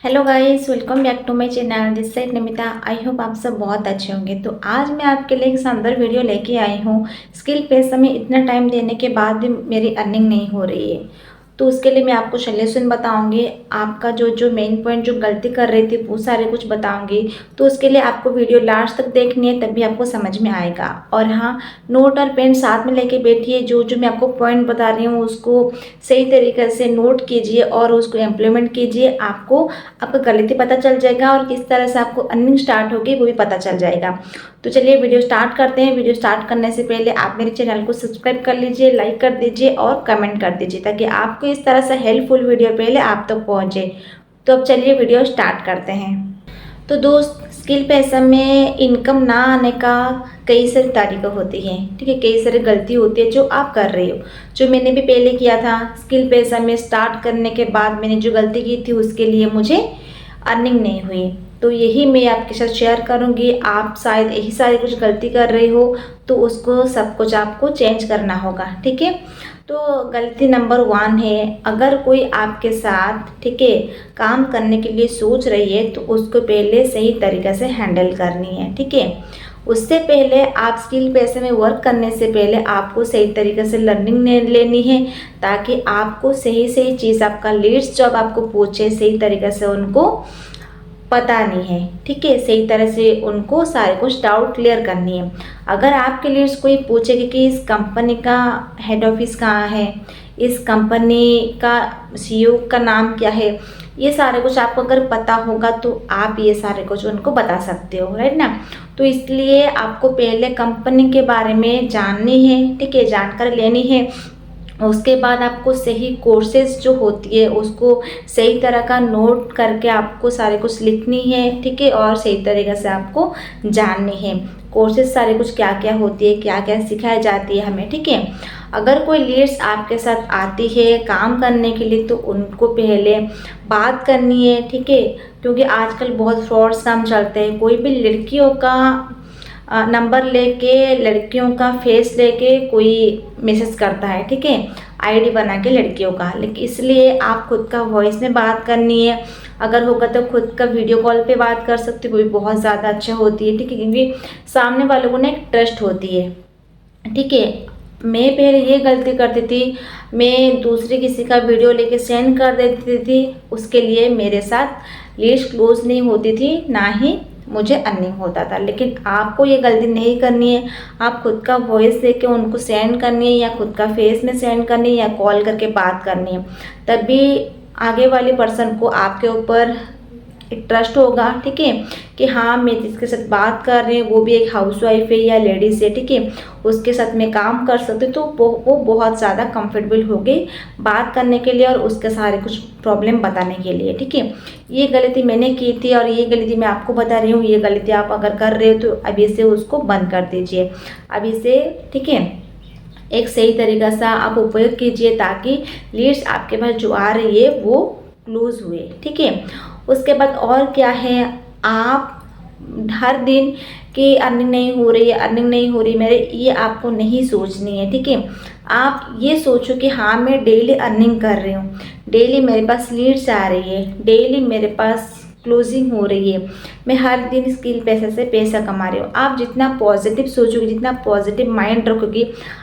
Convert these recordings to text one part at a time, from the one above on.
Hello guys, welcome back to my channel. This side Namita. I hope आप सब बहुत अच्छे होंगे। तो आज मैं आपके लिए एक शानदार वीडियो लेके आई हूँ। स्किल पे में इतना टाइम देने के बाद भी मेरी अर्निंग नहीं हो रही है, तो उसके लिए मैं आपको सोल्यूशन बताऊंगी। आपका जो जो मेन पॉइंट जो गलती कर रही थी वो सारे कुछ बताऊंगी। तो उसके लिए आपको वीडियो लास्ट तक देखनी है, तभी आपको समझ में आएगा। और हाँ, नोट और पेन साथ में लेके बैठिए। जो जो मैं आपको पॉइंट बता रही हूँ उसको सही तरीके से नोट कीजिए और उसको इम्प्लीमेंट कीजिए। आपको आपका गलती पता चल जाएगा और किस तरह से आपको अर्निंग स्टार्ट होगी वो भी पता चल जाएगा। तो चलिए वीडियो स्टार्ट करते हैं। वीडियो स्टार्ट करने से पहले आप मेरे चैनल को सब्सक्राइब कर लीजिए, लाइक कर दीजिए और कमेंट कर दीजिए, ताकि आपको इस तरह से हेल्पफुल वीडियो पहले आप तक पहुंचे। तो अब चलिए वीडियो स्टार्ट करते हैं। तो दोस्त, स्किल पैसा में इनकम ना आने का कई सारी तारीखें होती हैं, ठीक है। कई सारी गलती होती है जो आप कर रहे हो, जो मैंने भी पहले किया था। स्किल पैसा में स्टार्ट करने के बाद मैंने जो गलती की थी उसके लिए मुझे अर्निंग नहीं हुई। तो यही मैं आपके साथ शेयर करूंगी। आप शायद यही सारी कुछ गलती कर रहे हो, तो उसको सब कुछ आपको चेंज करना होगा, ठीक है। तो गलती नंबर 1 है, अगर कोई आपके साथ, ठीक है, काम करने के लिए सोच रही है तो उसको पहले सही तरीके से हैंडल करनी है, ठीक है। उससे पहले आप स्किल पैसे में वर्क करने से पहले आपको सही तरीके से लर्निंग लेनी है, ताकि आपको सही सही चीज़, आपका लीड्स जब आपको पूछे सही तरीके से उनको पता नहीं है, ठीक है। सही तरह से उनको सारे कुछ डाउट क्लियर करनी है। अगर आपके लिए कोई पूछेगा कि इस कंपनी का हेड ऑफिस कहाँ है, इस कंपनी का सीईओ का नाम क्या है, ये सारे कुछ आपको अगर पता होगा तो आप ये सारे कुछ उनको बता सकते हो, राइट ना। तो इसलिए आपको पहले कंपनी के बारे में जाननी है, ठीक है, जानकारी लेनी है। उसके बाद आपको सही कोर्सेज जो होती है उसको सही तरह का नोट करके आपको सारे कुछ लिखनी है, ठीक है, और सही तरीके से आपको जाननी है कोर्सेज सारे कुछ क्या क्या होती है, क्या क्या सिखाई जाती है हमें, ठीक है। अगर कोई लीड्स आपके साथ आती है काम करने के लिए तो उनको पहले बात करनी है, ठीक है, क्योंकि आजकल बहुत फ्रॉड्स काम चलते हैं। कोई भी लड़कियों का नंबर लेके, लड़कियों का फेस लेके कोई मैसेज करता है, ठीक है, आईडी बना के लड़कियों का। लेकिन इसलिए आप खुद का वॉइस में बात करनी है। अगर होगा तो खुद का वीडियो कॉल पे बात कर सकते हो, वो भी बहुत ज़्यादा अच्छा होती है, ठीक है, क्योंकि सामने वालों को ना एक ट्रस्ट होती है, ठीक है। मैं पहले ये गलती करती थी, मैं दूसरे किसी का वीडियो लेके सेंड कर देती थी, उसके लिए मेरे साथ लीड्स क्लोज नहीं होती थी, ना ही मुझे अर्निंग होता था। लेकिन आपको ये गलती नहीं करनी है। आप खुद का वॉइस देके उनको सेंड करनी है, या खुद का फेस में सेंड करनी है, या कॉल करके बात करनी है। तभी आगे वाले पर्सन को आपके ऊपर एक ट्रस्ट होगा, ठीक है, कि हाँ मैं जिसके साथ बात कर रही हूँ वो भी एक हाउसवाइफ है या लेडीज़ है, ठीक है, उसके साथ मैं काम कर सकती हूँ। तो वो बहुत ज़्यादा कंफर्टेबल हो गई बात करने के लिए और उसके सारे कुछ प्रॉब्लम बताने के लिए, ठीक है। ये गलती मैंने की थी और ये गलती मैं आपको बता रही हूँ। ये गलती आप अगर कर रहे हो तो अभी से उसको बंद कर दीजिए, अभी से, ठीक है। एक सही तरीका सा आप उपयोग कीजिए ताकि लीड्स आपके पास जो आ रही है वो क्लोज हुए, ठीक है। उसके बाद और क्या है, आप हर दिन की अर्निंग नहीं हो रही है, अर्निंग नहीं हो रही मेरे, ये आपको नहीं सोचनी है, ठीक है। आप ये सोचो कि हाँ मैं डेली अर्निंग कर रही हूँ, डेली मेरे पास लीड्स आ रही है, डेली मेरे पास क्लोजिंग हो रही है, मैं हर दिन स्किल पैसे से पैसा कमा रही हूँ। आप जितना पॉजिटिव सोचोगे, जितना पॉजिटिव माइंड रखोगे,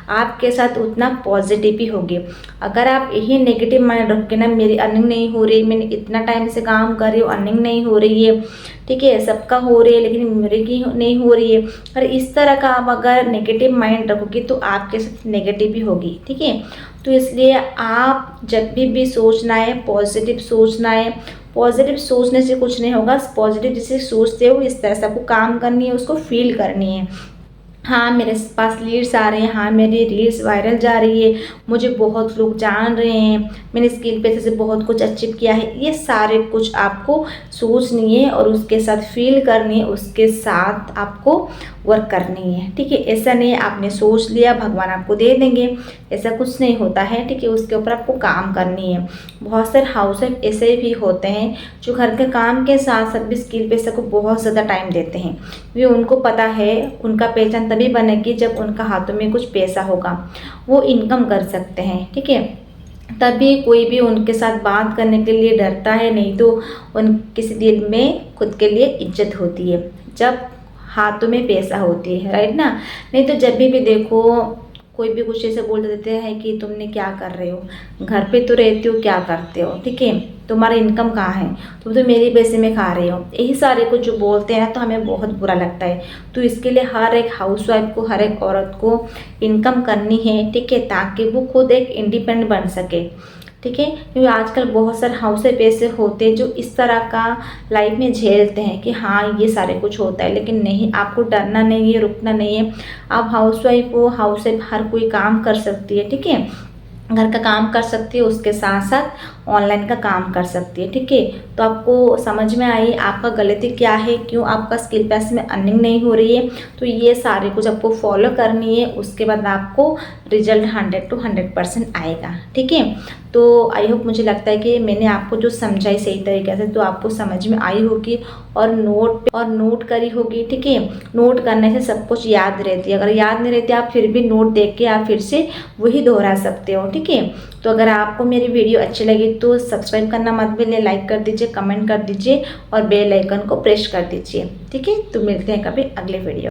आपके साथ उतना पॉजिटिव ही होगी। अगर आप यही नेगेटिव माइंड रखोगे ना, मेरी अर्निंग नहीं हो रही, मैंने इतना टाइम से काम कर रही हूँ, अर्निंग नहीं हो रही है, ठीक है, सबका हो रही है लेकिन मेरे की नहीं हो रही है, और इस तरह का आप अगर नेगेटिव माइंड रखोगे तो आपके साथ नेगेटिव ही होगी, ठीक है। तो इसलिए आप जब भी सोचना है पॉजिटिव सोचना है। पॉजिटिव सोचने से कुछ नहीं होगा, पॉजिटिव जिसे सोचते हो इस तरह से आपको काम करनी है, उसको फील करनी है। हाँ मेरे पास लीड्स आ रहे हैं, हाँ मेरी रील्स वायरल जा रही है, मुझे बहुत लोग जान रहे हैं, मैंने स्किल पैसे से बहुत कुछ अचीव किया है, ये सारे कुछ आपको सोचनी है और उसके साथ फील करनी है, उसके साथ आपको वर्क करनी है, ठीक है। ऐसा नहीं है आपने सोच लिया भगवान आपको दे देंगे, ऐसा कुछ नहीं होता है, ठीक है। उसके ऊपर आपको काम करनी है। बहुत सारे हाउस वाइफ ऐसे भी होते हैं जो घर के काम के साथ साथ भी स्किल पैसे को बहुत ज़्यादा टाइम देते हैं। वे उनको पता है उनका पहचान तभी बनेगी जब उनका हाथों में कुछ पैसा होगा, वो इनकम कर सकते हैं, ठीक है। तभी कोई भी उनके साथ बात करने के लिए डरता है, नहीं तो उन किसी दिल में खुद के लिए इज्जत होती है जब हाथों में पैसा होती है, राइट ना। नहीं तो जब भी देखो कोई भी कुछ ऐसे बोल देते हैं कि तुमने क्या कर रहे हो, घर पे तो रहते हो, क्या करते हो, ठीक है, तुम्हारा इनकम कहाँ है, तुम तो मेरी पैसे में खा रहे हो, यही सारे कुछ जो बोलते हैं ना, तो हमें बहुत बुरा लगता है। तो इसके लिए हर एक हाउसवाइफ को, हर एक औरत को इनकम करनी है, ठीक है, ताकि वो खुद एक इंडिपेंडेंट बन सके, ठीक है। क्योंकि आजकल बहुत सारे हाउसवाइफ ऐसे होते हैं जो इस तरह का लाइफ में झेलते हैं कि हाँ ये सारे कुछ होता है, लेकिन नहीं, आपको डरना नहीं है, रुकना नहीं है। आप हाउसवाइफ हो, हाउसवाइफ हर कोई काम कर सकती है, ठीक है, घर का काम कर सकती है, उसके साथ साथ ऑनलाइन का काम कर सकती है, ठीक है। तो आपको समझ में आई आपका गलती क्या है, क्यों आपका स्किल बेस में अर्निंग नहीं हो रही है। तो ये सारे कुछ आपको फॉलो करनी है, उसके बाद आपको रिजल्ट 100 to 100% आएगा, ठीक है। तो आई होप, मुझे लगता है कि मैंने आपको जो समझाई सही तरीके से, तो आपको समझ में आई होगी और नोट करी होगी, ठीक है। नोट करने से सब कुछ याद रहती है, अगर याद नहीं रहती आप फिर भी नोट देख के आप फिर से वही दोहरा सकते हो, ठीक है। तो अगर आपको मेरी वीडियो अच्छी लगी तो सब्सक्राइब करना मत भूलिए, लाइक कर दीजिए, कमेंट कर दीजिए और बेल आइकन को प्रेस कर दीजिए, ठीक है। तो मिलते हैं कभी अगले वीडियो।